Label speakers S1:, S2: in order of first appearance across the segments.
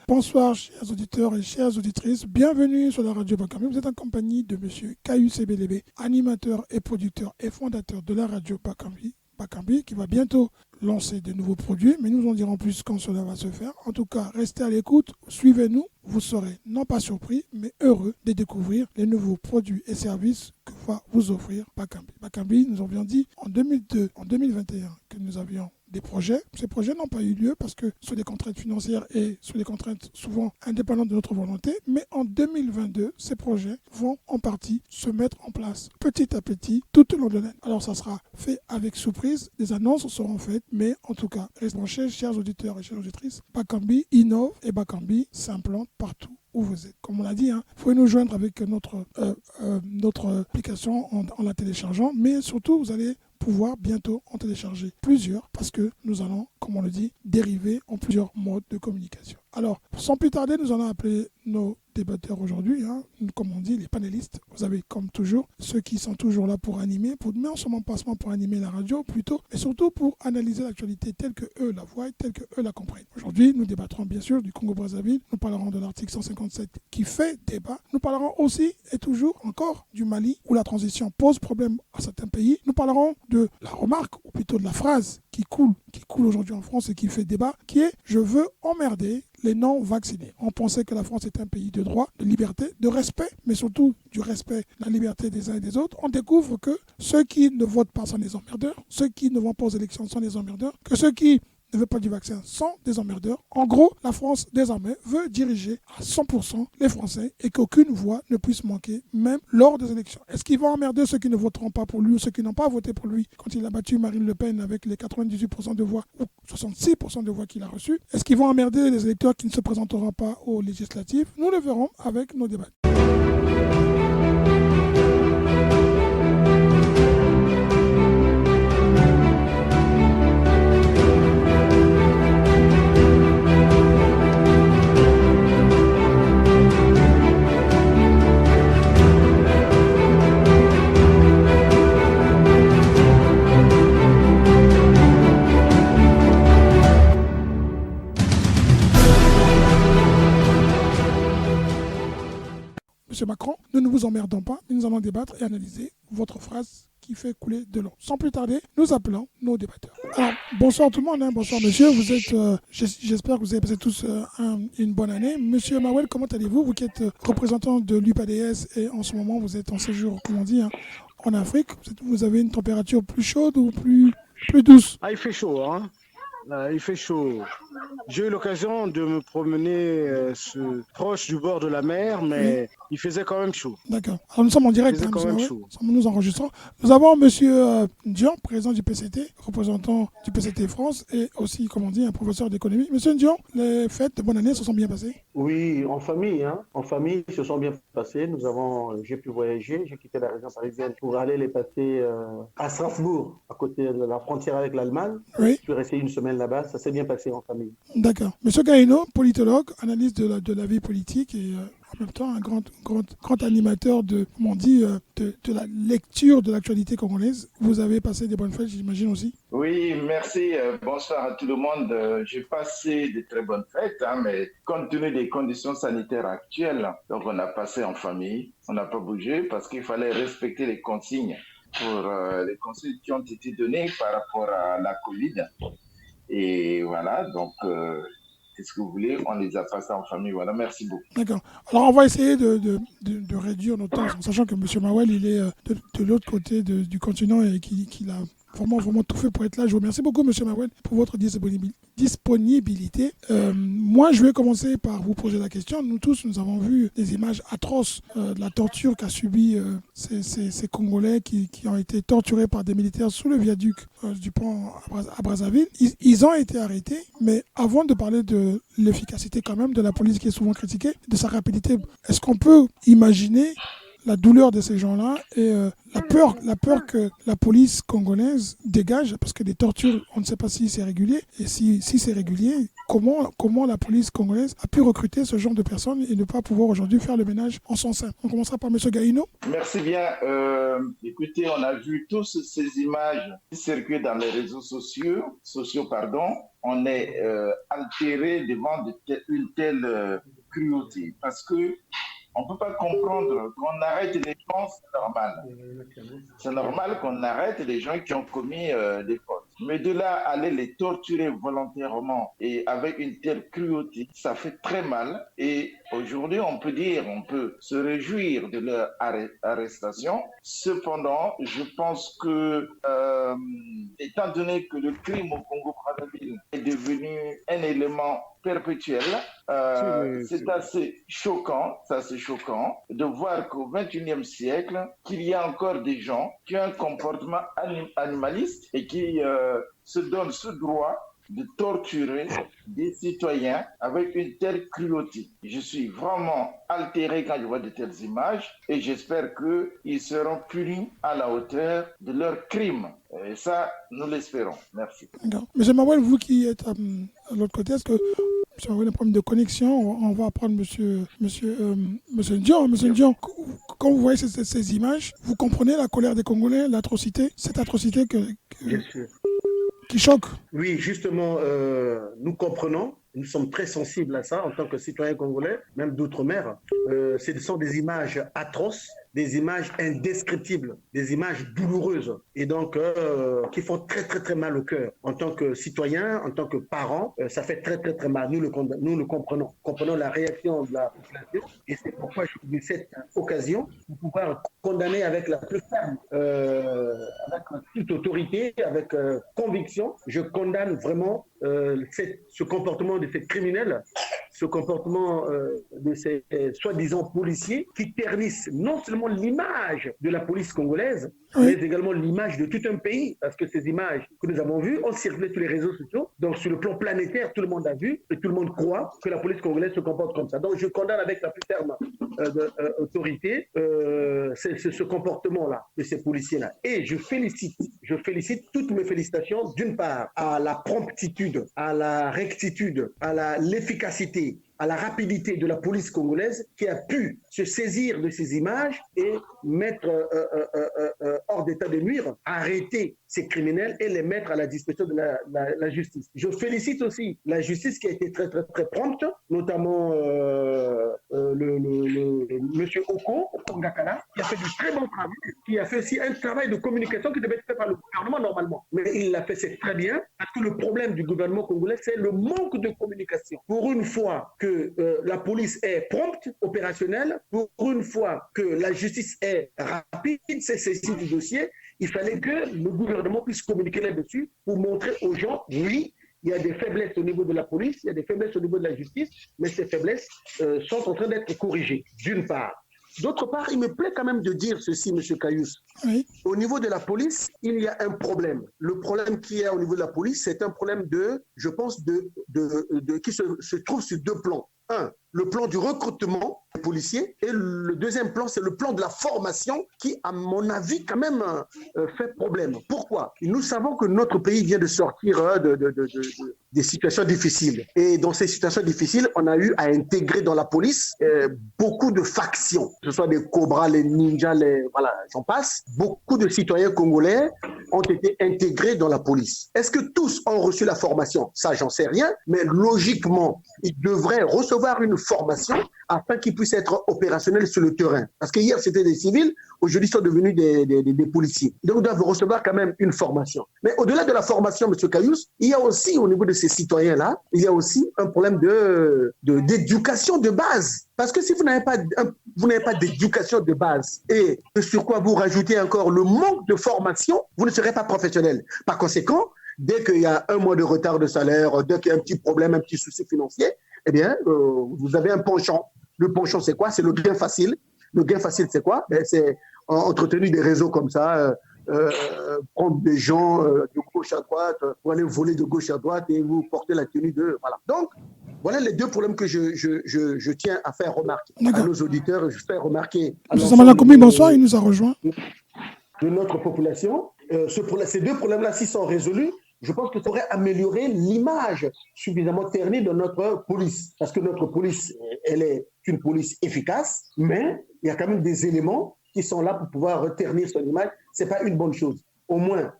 S1: Bonsoir chers auditeurs et chères auditrices, bienvenue sur la radio Bakambi. Vous êtes en compagnie de monsieur KUCBLB, animateur et producteur et fondateur de la radio Bakambi qui va bientôt lancer de nouveaux produits, mais nous en dirons plus quand cela va se faire. En tout cas, restez à l'écoute, suivez-nous, vous serez non pas surpris, mais heureux de découvrir les nouveaux produits et services que va vous offrir Bakambi. Bakambi, nous avions dit en 2021 que nous avions des projets. Ces projets n'ont pas eu lieu parce que sous des contraintes financières et sous des contraintes souvent indépendantes de notre volonté. Mais en 2022, ces projets vont en partie se mettre en place petit à petit tout au long de l'année. Alors ça sera fait avec surprise, des annonces seront faites, mais en tout cas, restez branchés, chers auditeurs et chères auditrices. Bakambi innove et Bakambi s'implante partout où vous êtes. Comme on l'a dit, vous pouvez nous joindre avec notre application en la téléchargeant, mais surtout, vous allez pouvoir bientôt en télécharger plusieurs parce que nous allons, comme on le dit, dériver en plusieurs modes de communication. Alors, sans plus tarder, nous allons appeler nos débatteurs aujourd'hui, comme on dit, les panélistes. Vous avez, comme toujours, ceux qui sont toujours là pour animer, mais en ce moment pas seulement pour animer la radio plutôt, mais surtout pour analyser l'actualité telle que eux la voient, telle que eux la comprennent. Aujourd'hui, nous débattrons bien sûr du Congo-Brazzaville, nous parlerons de l'article 157 qui fait débat, nous parlerons aussi et toujours encore du Mali où la transition pose problème à certains pays, nous parlerons de la remarque, ou plutôt de la phrase qui coule aujourd'hui en France et qui fait débat, qui est « Je veux emmerder les non-vaccinés ». On pensait que la France était un pays de droit, de liberté, de respect, mais surtout du respect de la liberté des uns et des autres. On découvre que ceux qui ne votent pas sont des emmerdeurs, ceux qui ne vont pas aux élections sont des emmerdeurs, que ceux qui ne veulent pas du vaccin sont des emmerdeurs. En gros, la France, désormais, veut diriger à 100% les Français et qu'aucune voix ne puisse manquer, même lors des élections. Est-ce qu'il va emmerder ceux qui ne voteront pas pour lui ou ceux qui n'ont pas voté pour lui quand il a battu Marine Le Pen avec les 98% de voix ou 66% de voix qu'il a reçues? Est-ce qu'il va emmerder les électeurs qui ne se présenteront pas aux législatives? Nous le verrons avec nos débats. Monsieur Macron, nous ne vous emmerdons pas, nous allons débattre et analyser votre phrase qui fait couler de l'eau. Sans plus tarder, nous appelons nos débatteurs. Alors, bonsoir tout le monde, bonsoir monsieur, vous êtes, j'espère que vous avez passé tous une bonne année. Monsieur Mawel, comment allez-vous? Vous qui êtes représentant de l'UPADS et en ce moment vous êtes en séjour, comme on dit, en Afrique. Vous avez une température plus chaude ou plus douce?
S2: Il fait chaud, il fait chaud. J'ai eu l'occasion de me promener proche du bord de la mer, mais il faisait quand même chaud.
S1: D'accord. Alors nous sommes en direct, nous enregistrons. Nous avons monsieur Ndion, président du PCT, représentant du PCT France et aussi, comme on dit, un professeur d'économie. Monsieur Ndion, les fêtes de bonne année se sont bien passées?
S3: Oui, en famille, en famille, se sont bien passées. J'ai pu voyager, j'ai quitté la région parisienne pour aller les passer à Strasbourg, à côté de la frontière avec l'Allemagne.
S1: Oui.
S3: Je suis resté une semaine là-bas, ça s'est bien passé en famille.
S1: D'accord. Monsieur Gaïno, politologue, analyste de la vie politique et en même temps un grand animateur de la lecture de l'actualité congolaise. Vous avez passé des bonnes fêtes, j'imagine aussi?
S4: Oui, merci. Bonsoir à tout le monde. J'ai passé de très bonnes fêtes, mais compte tenu des conditions sanitaires actuelles, donc on a passé en famille, on n'a pas bougé parce qu'il fallait respecter les consignes les consignes qui ont été données par rapport à la Covid. Et voilà, donc, qu'est-ce que vous voulez? On les a passés en famille. Voilà, merci beaucoup.
S1: D'accord. Alors, on va essayer de réduire notre temps, en sachant que M. Mawel, il est de l'autre côté du continent et qu'il a vraiment tout fait pour être là. Je vous remercie beaucoup, M. Mawel, pour votre disponibilité. Moi, je vais commencer par vous poser la question. Nous tous, nous avons vu des images atroces de la torture qu'a subi ces Congolais qui ont été torturés par des militaires sous le viaduc du pont à Brazzaville. Ils ont été arrêtés, mais avant de parler de l'efficacité quand même de la police qui est souvent critiquée, de sa rapidité, est-ce qu'on peut imaginer la douleur de ces gens-là et la peur que la police congolaise dégage, parce que des tortures, on ne sait pas si c'est régulier, et si c'est régulier, comment la police congolaise a pu recruter ce genre de personnes et ne pas pouvoir aujourd'hui faire le ménage en son sein. On commencera par M. Gaïno.
S4: Merci bien. Écoutez, on a vu tous ces images qui circulent dans les réseaux sociaux. On est altéré devant une telle cruauté parce que on ne peut pas comprendre qu'on arrête les gens, c'est normal. C'est normal qu'on arrête les gens qui ont commis des fautes. Mais de là, aller les torturer volontairement et avec une telle cruauté, ça fait très mal. Et aujourd'hui, on peut se réjouir de leur arrestation. Cependant, je pense que, étant donné que le crime au Congo-Brazzaville est devenu un élément perpétuel, c'est assez choquant de voir qu'au XXIe siècle, qu'il y a encore des gens qui ont un comportement animaliste et qui se donnent ce droit de torturer des citoyens avec une telle cruauté. Je suis vraiment altéré quand je vois de telles images et j'espère qu'ils seront punis à la hauteur de leurs crimes. Et ça, nous l'espérons. Merci.
S1: Monsieur Mawel, vous qui êtes à l'autre côté, est-ce que si on a un problème de connexion, on va apprendre Monsieur Dion. Monsieur Dion, quand vous voyez ces images, vous comprenez la colère des Congolais, cette atrocité qui choque.
S3: Oui, justement, nous comprenons. Nous sommes très sensibles à ça en tant que citoyens congolais, même d'outre-mer. Ce sont des images atroces, des images indescriptibles, des images douloureuses et donc qui font très très très mal au cœur. En tant que citoyens, en tant que parents, ça fait très très très mal. Nous le comprenons. Comprenons la réaction de la population et c'est pourquoi je dis cette occasion de pouvoir condamner avec la plus ferme, avec toute autorité, avec conviction. Je condamne vraiment ce comportement de ces criminels, ce comportement de ces soi-disant policiers qui ternissent non seulement l'image de la police congolaise, mais également l'image de tout un pays, parce que ces images que nous avons vues ont circulé sur les réseaux sociaux, donc sur le plan planétaire, tout le monde a vu et tout le monde croit que la police congolaise se comporte comme ça. Donc je condamne avec la plus ferme autorité ce comportement-là de ces policiers-là. Et je félicite toutes mes félicitations, d'une part, à la promptitude, à la rectitude, à l'efficacité, à la rapidité de la police congolaise qui a pu se saisir de ces images et mettre hors d'état de nuire, arrêter ces criminels et les mettre à la disposition de la justice. Je félicite aussi la justice qui a été très très très prompte, notamment monsieur Oko Ngakala, qui a fait du très bon travail, qui a fait aussi un travail de communication qui devait être fait par le gouvernement normalement. Mais il l'a fait, c'est très bien, parce que le problème du gouvernement congolais, c'est le manque de communication. Pour une fois que la police est prompte, opérationnelle, pour une fois que la justice est rapide, c'est saisie du dossier, il fallait que le gouvernement puisse communiquer là-dessus pour montrer aux gens, oui, il y a des faiblesses au niveau de la police, il y a des faiblesses au niveau de la justice, mais ces faiblesses sont en train d'être corrigées, d'une part. D'autre part, il me plaît quand même de dire ceci, M. Kayous.
S1: Oui.
S3: Au niveau de la police, il y a un problème. Le problème qu'il y a au niveau de la police, c'est un problème je pense, qui se trouve sur deux plans. Un, le plan du recrutement des policiers et le deuxième plan, c'est le plan de la formation qui, à mon avis, quand même fait problème. Pourquoi? Nous savons que notre pays vient de sortir des situations difficiles. Et dans ces situations difficiles, on a eu à intégrer dans la police beaucoup de factions, que ce soit des cobras, les ninjas, voilà, j'en passe. Beaucoup de citoyens congolais ont été intégrés dans la police. Est-ce que tous ont reçu la formation? Ça, j'en sais rien, mais logiquement, ils devraient recevoir une formation afin qu'ils puissent être opérationnels sur le terrain. Parce que hier, c'était des civils, aujourd'hui, ils sont devenus des policiers. Donc, ils doivent recevoir quand même une formation. Mais au-delà de la formation, M. Kayous, il y a aussi, au niveau de ces citoyens-là, il y a aussi un problème d'éducation de base. Parce que si vous n'avez pas d'éducation de base et sur quoi vous rajoutez encore le manque de formation, vous ne serez pas professionnel. Par conséquent, dès qu'il y a un mois de retard de salaire, dès qu'il y a un petit problème, un petit souci financier, eh bien, vous avez un penchant. Le penchant, c'est quoi? C'est le gain facile. Le gain facile, c'est quoi? C'est entretenir des réseaux comme ça, prendre des gens de gauche à droite, pour aller voler de gauche à droite et vous porter la tenue de... Voilà. Donc, voilà les deux problèmes que je tiens à faire remarquer à nos auditeurs. Je fais remarquer à
S1: bonsoir, il nous a rejoint.
S3: De notre population. Ces deux problèmes-là, s'ils sont résolus, Je pense que ça aurait amélioré l'image suffisamment ternie de notre police. Parce que notre police, elle est une police efficace, mais il y a quand même des éléments qui sont là pour pouvoir ternir son image. Ce n'est pas une bonne chose. Au moins,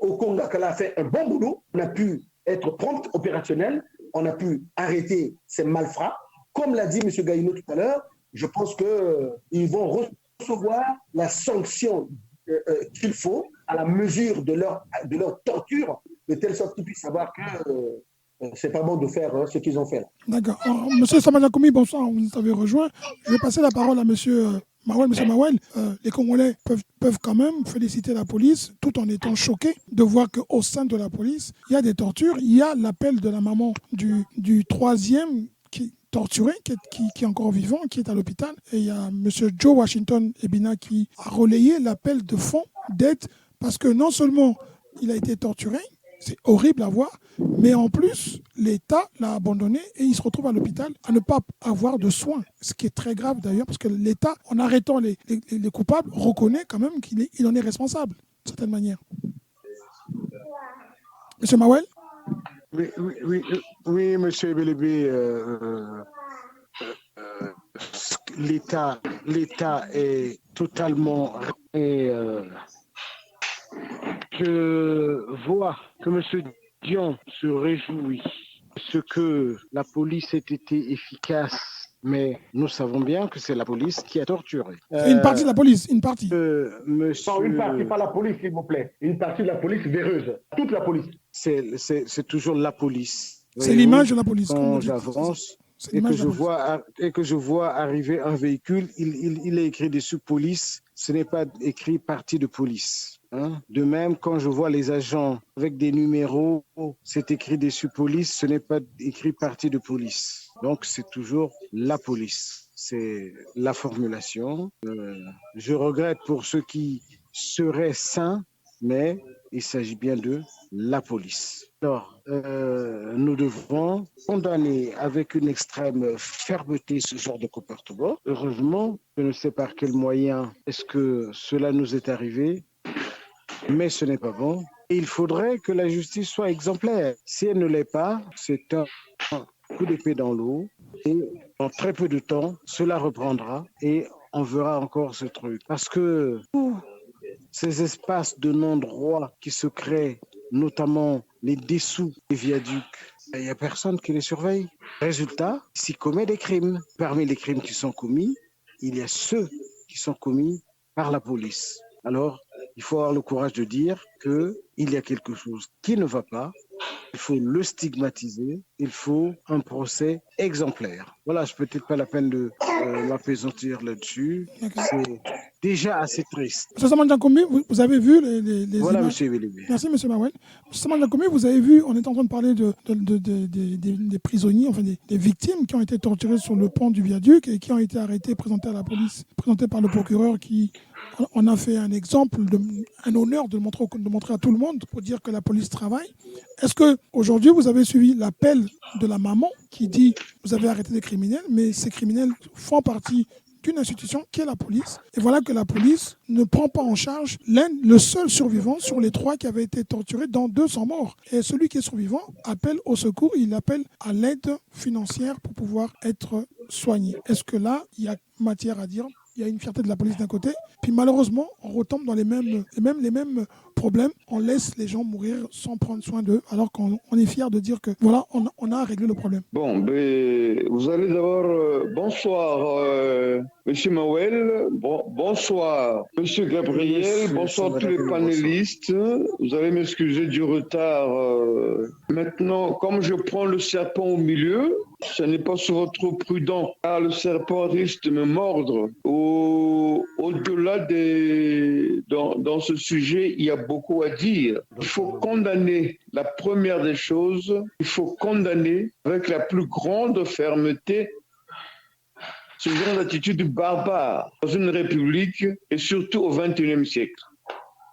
S3: Okongakala a fait un bon boulot. On a pu être prompt, opérationnel. On a pu arrêter ces malfrats. Comme l'a dit M. Gaïno tout à l'heure, je pense qu'ils vont recevoir la sanction qu'il faut à la mesure de leur torture, de telle sorte qu'ils puissent savoir que c'est pas bon de faire ce qu'ils ont fait.
S1: D'accord. Monsieur Samanakoumi, bonsoir, vous nous avez rejoint. Je vais passer la parole à Monsieur Mawel. Monsieur Mawel, les Congolais peuvent quand même féliciter la police tout en étant choqués de voir qu'au sein de la police, il y a des tortures. Il y a l'appel de la maman du troisième qui torturé, qui est encore vivant, qui est à l'hôpital. Et il y a M. Joe Washington Ebina qui a relayé l'appel de fonds, d'aide, parce que non seulement il a été torturé, c'est horrible à voir, mais en plus, l'État l'a abandonné et il se retrouve à l'hôpital à ne pas avoir de soins. Ce qui est très grave d'ailleurs, parce que l'État, en arrêtant les coupables, reconnaît quand même qu'il en est responsable, d'une certaine manière. Monsieur Mawel?
S2: Oui, monsieur Ebelebe, l'État est totalement... je vois que monsieur Dion se réjouit ce que la police ait été efficace, mais nous savons bien que c'est la police qui a torturé.
S1: Une partie de la police, une partie.
S3: Monsieur... Non, une partie, pas la police, s'il vous plaît. Une partie de la police véreuse. Toute la police.
S2: C'est toujours la police.
S1: C'est l'image de la police.
S2: Quand j'avance et que je vois arriver un véhicule, il est écrit dessus police, ce n'est pas écrit partie de police. Hein? De même, quand je vois les agents avec des numéros, c'est écrit dessus police, ce n'est pas écrit partie de police. Donc c'est toujours la police. C'est la formulation. Je regrette pour ceux qui seraient sains, mais il s'agit bien de la police. Alors, nous devrons condamner avec une extrême fermeté ce genre de comportement. Heureusement, je ne sais par quel moyen est-ce que cela nous est arrivé, mais ce n'est pas bon. Et il faudrait que la justice soit exemplaire. Si elle ne l'est pas, c'est un coup d'épée dans l'eau. Et en très peu de temps, cela reprendra et on verra encore ce truc. Parce que ces espaces de non-droit qui se créent, notamment les dessous des viaducs, il n'y a personne qui les surveille. Résultat, s'y commet des crimes. Parmi les crimes qui sont commis, il y a ceux qui sont commis par la police. Alors, il faut avoir le courage de dire qu'il y a quelque chose qui ne va pas. Il faut le stigmatiser. Il faut un procès exemplaire. Voilà, c'est peut-être pas la peine de m'apaisantir là-dessus. C'est déjà assez triste.
S1: M. Samandiakoumi, vous avez vu les
S2: voilà,
S1: images.
S2: M. Belébé.
S1: Merci, M. Mawel. M. Samandiakoumi, vous avez vu, on est en train de parler des prisonniers, enfin des victimes qui ont été torturées sur le pont du viaduc et qui ont été arrêtées, présentées à la police, présentées par le procureur qui en a fait un exemple, un honneur de montrer à tout le monde pour dire que la police travaille. Est-ce qu'aujourd'hui, vous avez suivi l'appel de la maman qui dit « vous avez arrêté des criminels, mais ces criminels font partie d'une institution qui est la police. » Et voilà que la police ne prend pas en charge le seul survivant sur les 3 qui avaient été torturés, dans 200 morts. Et celui qui est survivant appelle au secours, il appelle à l'aide financière pour pouvoir être soigné. Est-ce que là, il y a matière à dire ? Il y a une fierté de la police d'un côté, puis malheureusement, on retombe dans les mêmes problèmes. On laisse les gens mourir sans prendre soin d'eux, alors qu'on est fier de dire que voilà, on a réglé le problème.
S5: Bon, vous allez d'abord bonsoir, Monsieur Mawel, bonsoir, Monsieur Gabriel, bonsoir tous les panélistes. Vous allez m'excuser du retard. Maintenant, comme je prends le serpent au milieu, ce n'est pas souvent trop prudent, car le serpent risque de me mordre. Au-delà dans ce sujet, il y a beaucoup à dire. Il faut condamner, la première des choses, il faut condamner avec la plus grande fermeté ce genre d'attitude barbare dans une république et surtout au XXIe siècle.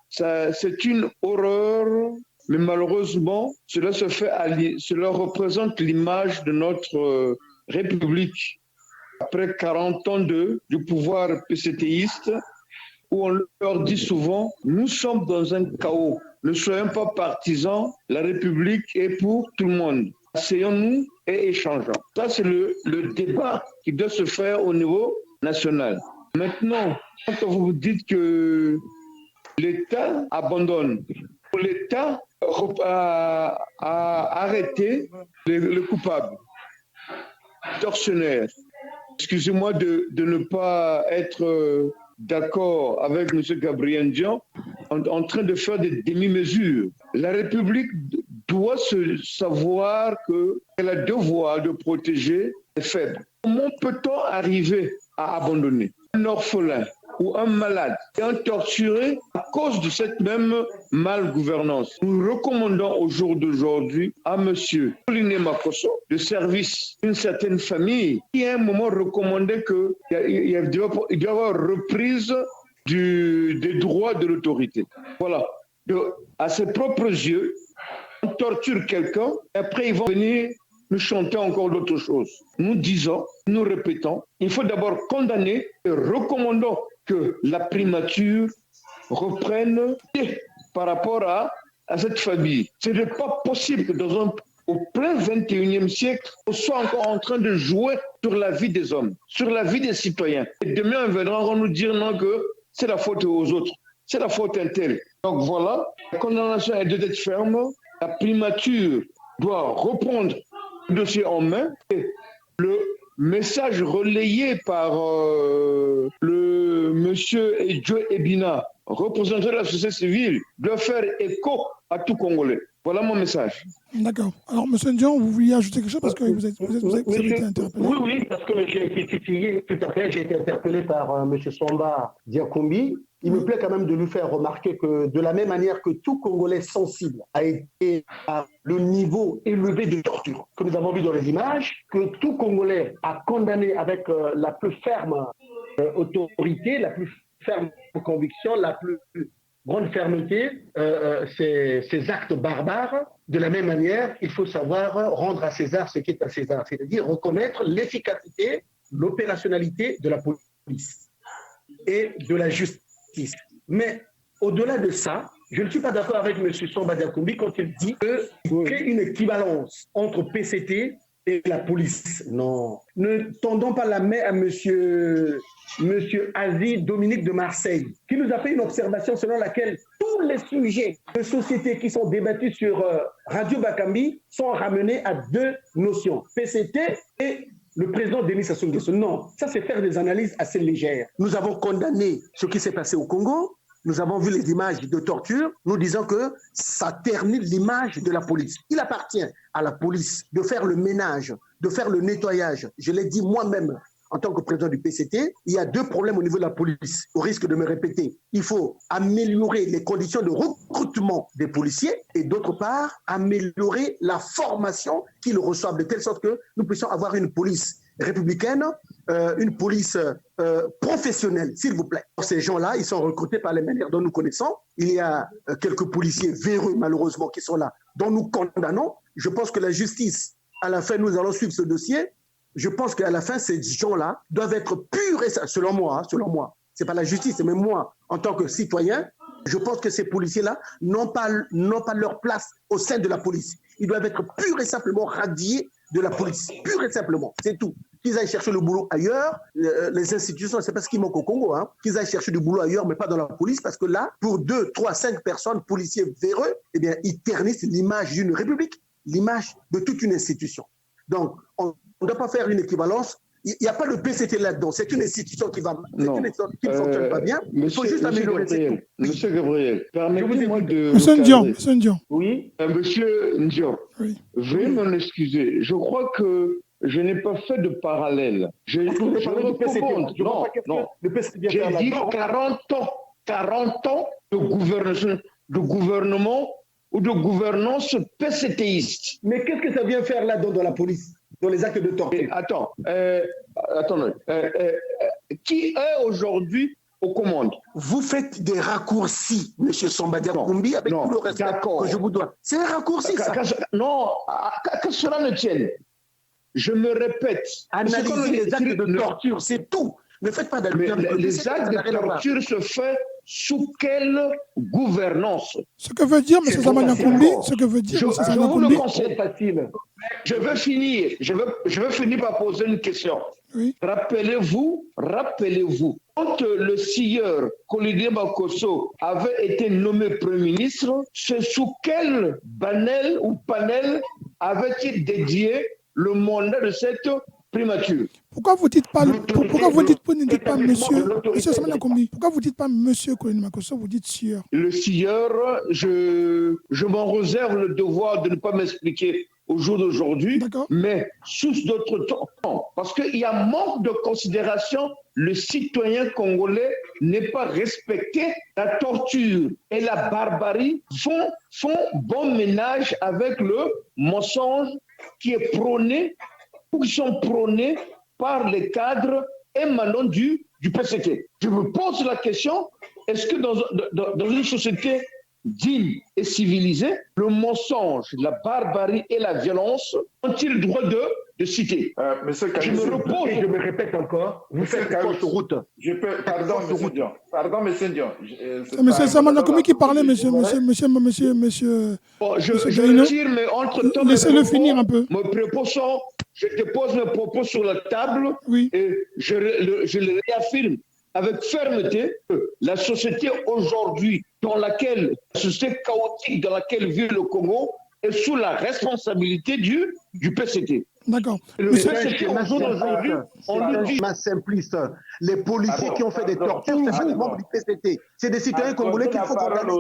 S5: C'est une horreur, mais malheureusement, cela représente l'image de notre république. Après 40 ans du pouvoir PCTiste, où on leur dit souvent, nous sommes dans un chaos. ne soyons pas partisans. La République est pour tout le monde. Asseyons-nous et échangeons. Ça, c'est le débat qui doit se faire au niveau national. Maintenant, quand vous dites que l'État abandonne, l'État a arrêté le coupable, tortionnaire. Excusez-moi de ne pas être d'accord avec M. Gabriel Ndian en train de faire des demi-mesures. La République doit savoir qu'elle a le devoir de protéger les faibles. Comment peut-on arriver à abandonner un orphelin ou un malade et un torturé à cause de cette même malgouvernance? Nous recommandons au jour d'aujourd'hui à M. Pauline Makosso, de service d'une certaine famille, qui à un moment recommandait qu'il doit y avoir reprise des droits de l'autorité. Voilà. À ses propres yeux, on torture quelqu'un et après ils vont venir nous chanter encore d'autres choses. Nous disons, nous répétons, il faut d'abord condamner et recommandons que la primature reprenne par rapport à cette famille. Ce n'est pas possible que au plein 21e siècle, on soit encore en train de jouer sur la vie des hommes, sur la vie des citoyens. Et demain, on viendra nous dire non, que c'est la faute aux autres, c'est la faute à tel. Donc voilà, la condamnation est de être ferme, la primature doit reprendre le dossier en main et le message relayé par le monsieur Joe Ebina, représentant de la société civile, doit faire écho à tout Congolais. Voilà mon message.
S1: D'accord. Alors, M. Ndian, vous vouliez ajouter quelque chose parce que vous avez été interpellé.
S3: Oui, parce que j'ai été titillé tout à fait. J'ai été interpellé par M. Somba Diakoumbi. Il me plaît quand même de lui faire remarquer que de la même manière que tout Congolais sensible a été à le niveau élevé de torture que nous avons vu dans les images, que tout Congolais a condamné avec la plus ferme autorité, la plus ferme conviction, la plus grande fermeté ces actes barbares. De la même manière, il faut savoir rendre à César ce qui est à César, c'est-à-dire reconnaître l'efficacité, l'opérationnalité de la police et de la justice. Mais au-delà de ça, je ne suis pas d'accord avec M. Somba Diakoumbi quand il dit qu'il crée une équivalence entre PCT et la police. Non. Ne tendons pas la main à Monsieur Aziz Dominique de Marseille, qui nous a fait une observation selon laquelle tous les sujets de société qui sont débattus sur Radio Bakambi sont ramenés à deux notions, PCT et le président Denis Sassou Nguesso. Non, ça c'est faire des analyses assez légères. Nous avons condamné ce qui s'est passé au Congo. Nous avons vu les images de torture. Nous disons que ça ternit l'image de la police. Il appartient à la police de faire le ménage, de faire le nettoyage. Je l'ai dit moi-même en tant que président du PCT, il y a deux problèmes au niveau de la police, au risque de me répéter. Il faut améliorer les conditions de recrutement des policiers et d'autre part, améliorer la formation qu'ils reçoivent de telle sorte que nous puissions avoir une police républicaine, une police professionnelle, s'il vous plaît. Ces gens-là, ils sont recrutés par les manières dont nous connaissons. Il y a quelques policiers véreux, malheureusement, qui sont là, dont nous condamnons. Je pense que la justice, à la fin, nous allons suivre ce dossier. Je pense qu'à la fin, ces gens-là doivent être purs et simples, selon moi. C'est pas la justice, mais moi, en tant que citoyen, je pense que ces policiers-là n'ont pas leur place au sein de la police. Ils doivent être purs et simplement radiés de la police. Pur et simplement, c'est tout. Qu'ils aillent chercher le boulot ailleurs, les institutions, c'est pas ce qui manque au Congo, hein. Qu'ils aillent chercher du boulot ailleurs, mais pas dans la police, parce que là, pour 2, 3, 5 personnes, policiers véreux, eh bien, ils ternissent l'image d'une république, l'image de toute une institution. Donc, on ne doit pas faire une équivalence. Il n'y a pas le PCT là-dedans. C'est une institution qui ne fonctionne pas bien. Il faut juste améliorer, c'est tout.
S5: Monsieur Gabriel, permettez-moi de...
S1: Monsieur Ndian.
S3: Oui.
S5: Monsieur Ndian,
S1: oui.
S5: Veuillez m'en excuser. Je crois que je n'ai pas fait de parallèle. Je recommande. Non. J'ai dit 40 ans de gouvernement ou de gouvernance PCTiste.
S3: Mais qu'est-ce que ça vient faire là-dedans dans la police, dans les actes de torture?
S5: Attendez. Qui est aujourd'hui aux commandes?
S3: Vous faites des raccourcis, M. Somba Diakoumbi, avec tout le respect que je vous dois. C'est un raccourci, ça.
S5: Non, que cela ne tienne. Je me répète.
S3: Analyser les actes de torture, c'est tout. Ne faites pas
S5: Mais les actes de torture se font sous quelle gouvernance?
S1: Ce que veut dire, M. Zamana Koumbi, ce que veut dire,
S5: je
S1: M. Zamana
S5: vous le
S1: Koumbi.
S5: conseille facile. Je veux finir. Je veux finir par poser une question.
S1: Oui.
S5: Rappelez-vous, quand le sieur Kolidé Bakosso avait été nommé Premier ministre, c'est sous quel panel avait-il dédié le mandat de cette primature?
S1: Pourquoi vous dites pas, pourquoi vous ne dites pas monsieur Samana Kombi? Pourquoi vous dites pas monsieur Kolidé Bakosso, vous dites sieur?
S5: Le sieur, je m'en réserve le devoir de ne pas m'expliquer au jour d'aujourd'hui, mais sous d'autres temps. Parce qu'il y a manque de considération, le citoyen congolais n'est pas respecté. La torture et la barbarie font bon ménage avec le mensonge qui est prôné, ou qui sont prônés par les cadres émanant du PCT. Je me pose la question, est-ce que dans une société digne et civilisée, le mensonge, la barbarie et la violence ont-ils le droit de citer?
S4: Monsieur
S3: je me repose et je me répète encore, vous faites fausse route.
S4: Pardon, monsieur Dion.
S1: Monsieur Samana Koumbi qui parlait, monsieur.
S5: Bon, je retire, mais entre-temps,
S1: laissez-le finir un peu.
S5: Je dépose mes propos sur la table et je le réaffirme avec fermeté que la société aujourd'hui, la société chaotique dans laquelle vit le Congo, est sous la responsabilité du PCT.
S1: D'accord.
S3: Le PCT aujourd'hui, on le dit simpliste. Les policiers qui ont fait des tortures, c'est pas des membres du PCT. C'est des citoyens congolais qu'il faut condamner.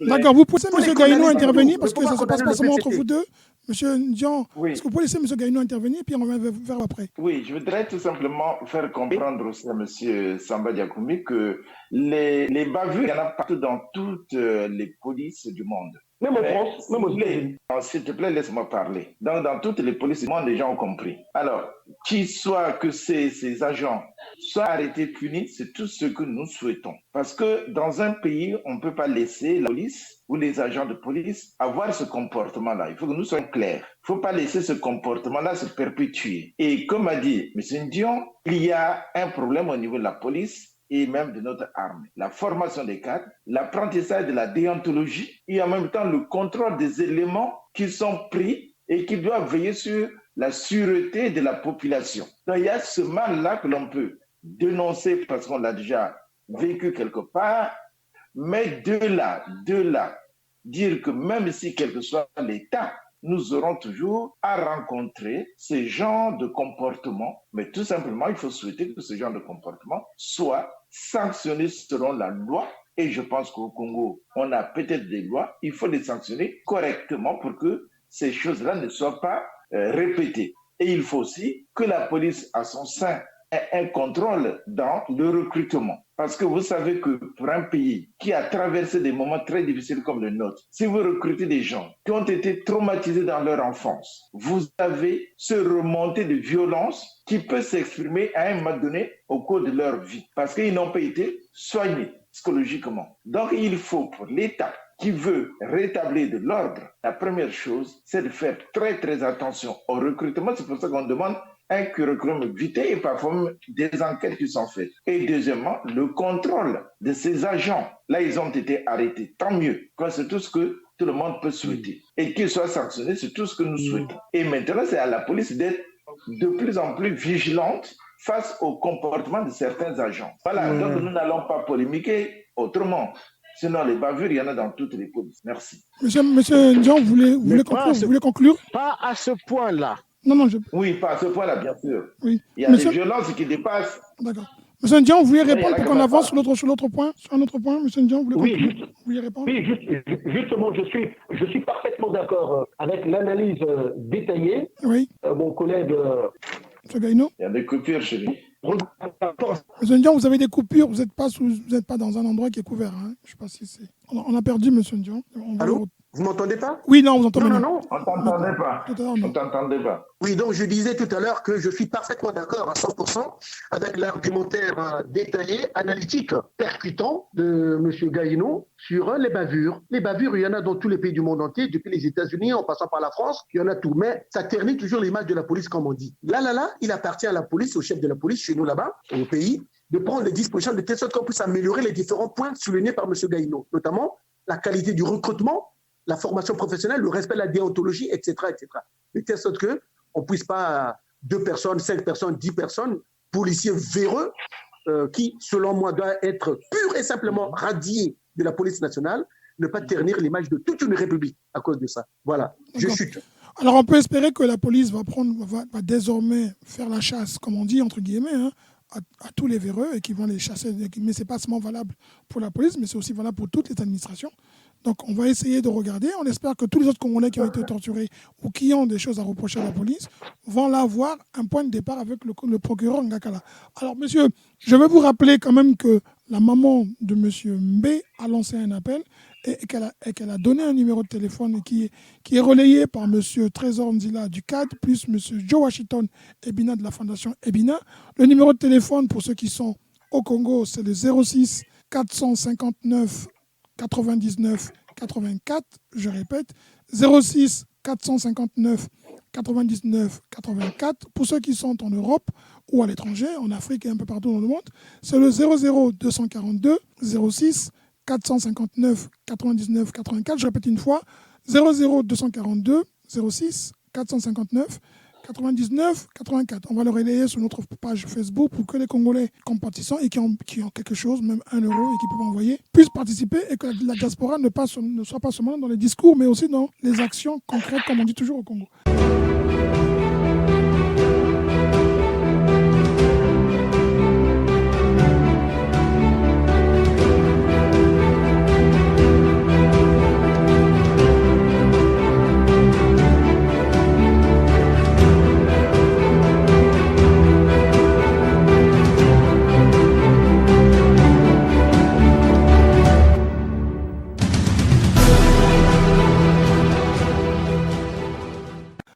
S1: D'accord, vous poussez M. Gaïno à intervenir parce que ça ne se passe pas seulement entre vous deux. Monsieur Ndian, est-ce que vous pouvez laisser M. Gaïno intervenir puis on va vers après?
S4: Oui, je voudrais tout simplement faire comprendre aussi à M. Samba Diakoumi que les bavures, il y en a partout dans toutes les polices du monde.
S3: Même en France, même aux États-Unis.
S4: S'il te plaît, laisse-moi parler. Dans toutes les polices du monde, les gens ont compris. Alors, que ces agents soient arrêtés, punis, c'est tout ce que nous souhaitons. Parce que dans un pays, on ne peut pas laisser la police ou les agents de police avoir ce comportement-là. Il faut que nous soyons clairs. Il ne faut pas laisser ce comportement-là se perpétuer. Et comme a dit M. Ndion, il y a un problème au niveau de la police et même de notre armée. La formation des cadres, l'apprentissage de la déontologie et en même temps le contrôle des éléments qui sont pris et qui doivent veiller sur la sûreté de la population. Donc il y a ce mal-là que l'on peut dénoncer parce qu'on l'a déjà vécu quelque part, mais de là, dire que même si quel que soit l'État, nous aurons toujours à rencontrer ce genre de comportement, mais tout simplement, il faut souhaiter que ce genre de comportement soit sanctionné selon la loi. Et je pense qu'au Congo, on a peut-être des lois, il faut les sanctionner correctement pour que ces choses-là ne soient pas répétées. Et il faut aussi que la police, à son sein, ait un contrôle dans le recrutement. Parce que vous savez que pour un pays qui a traversé des moments très difficiles comme le nôtre, si vous recrutez des gens qui ont été traumatisés dans leur enfance, vous avez ce remontée de violence qui peut s'exprimer à un moment donné au cours de leur vie. Parce qu'ils n'ont pas été soignés psychologiquement. Donc il faut pour l'État qui veut rétablir de l'ordre, la première chose, c'est de faire très très attention au recrutement. C'est pour ça qu'on demande un curriculum vitae et parfois des enquêtes qui sont faites. Et deuxièmement, le contrôle de ces agents. Là, ils ont été arrêtés. Tant mieux. C'est tout ce que tout le monde peut souhaiter. Et qu'ils soient sanctionnés, c'est tout ce que nous souhaitons. Et maintenant, c'est à la police d'être de plus en plus vigilante face au comportement de certains agents. Voilà, donc nous n'allons pas polémiquer autrement. Sinon, les bavures, il y en a dans toutes les polices. Merci.
S1: Monsieur Ndian, vous voulez conclure?
S2: Pas à ce point-là.
S1: Non,
S4: Oui, pas à ce point-là, bien sûr.
S1: Oui.
S4: Il y a des violences qui dépassent.
S1: D'accord. Monsieur Ndian, vous voulez répondre pour qu'on avance sur un autre point, Monsieur Ndian, vous voulez répondre?
S3: Oui, justement, je suis parfaitement d'accord avec l'analyse détaillée.
S1: Oui.
S3: Mon collègue...
S1: Monsieur Gaïno?
S4: Il y a des coupures chez lui.
S1: Monsieur Ndian, vous avez des coupures, vous n'êtes pas dans un endroit qui est couvert. Hein. Je ne sais pas si c'est... On a perdu Monsieur Ndian.
S3: Allô? Vous m'entendez pas?
S1: Oui, non, vous entendez
S3: Non,
S1: pas.
S3: non, non.
S4: On t'entendait pas.
S1: Tout à l'heure,
S4: On
S1: non.
S4: t'entendait pas.
S3: Oui, donc je disais tout à l'heure que je suis parfaitement d'accord à 100% avec l'argumentaire détaillé, analytique, percutant de M. Gaïno sur les bavures. Les bavures, il y en a dans tous les pays du monde entier, depuis les États-Unis en passant par la France, il y en a tout. Mais ça ternit toujours l'image de la police, comme on dit. Là, il appartient à la police, au chef de la police, chez nous là-bas, au pays, de prendre les dispositions de telle sorte qu'on puisse améliorer les différents points soulignés par M. Gaïno, notamment la qualité du recrutement, la formation professionnelle, le respect de la déontologie, etc., etc. De telle sorte qu'on ne puisse pas 2 personnes, 5 personnes, 10 personnes, policiers véreux, qui, selon moi, doivent être pur et simplement radiés de la police nationale, ne pas ternir l'image de toute une république à cause de ça. Voilà, je chute.
S1: Alors on peut espérer que la police va désormais faire la chasse, comme on dit, entre guillemets, hein, à tous les véreux et qui vont les chasser. Mais ce n'est pas seulement valable pour la police, mais c'est aussi valable pour toutes les administrations. Donc on va essayer de regarder. On espère que tous les autres Congolais qui ont été torturés ou qui ont des choses à reprocher à la police vont là voir un point de départ avec le procureur Ngakala. Alors monsieur, je veux vous rappeler quand même que la maman de monsieur Mbé a lancé un appel et qu'elle a donné un numéro de téléphone qui est relayé par monsieur Trésor Nzila du CAD plus monsieur Joe Washington Ebina de la Fondation Ebina. Le numéro de téléphone pour ceux qui sont au Congo, c'est le 06 459 99 84, je répète, 06 459 99 84. Pour ceux qui sont en Europe ou à l'étranger, en Afrique et un peu partout dans le monde, c'est le 00 242 06 459 99 84. Je répète une fois, 00 242 06 459 99 84. On va le relayer sur notre page Facebook pour que les Congolais compatissants et qui ont quelque chose, même 1 euro, et qui peuvent envoyer, puissent participer et que la diaspora ne soit pas seulement dans les discours, mais aussi dans les actions concrètes, comme on dit toujours au Congo.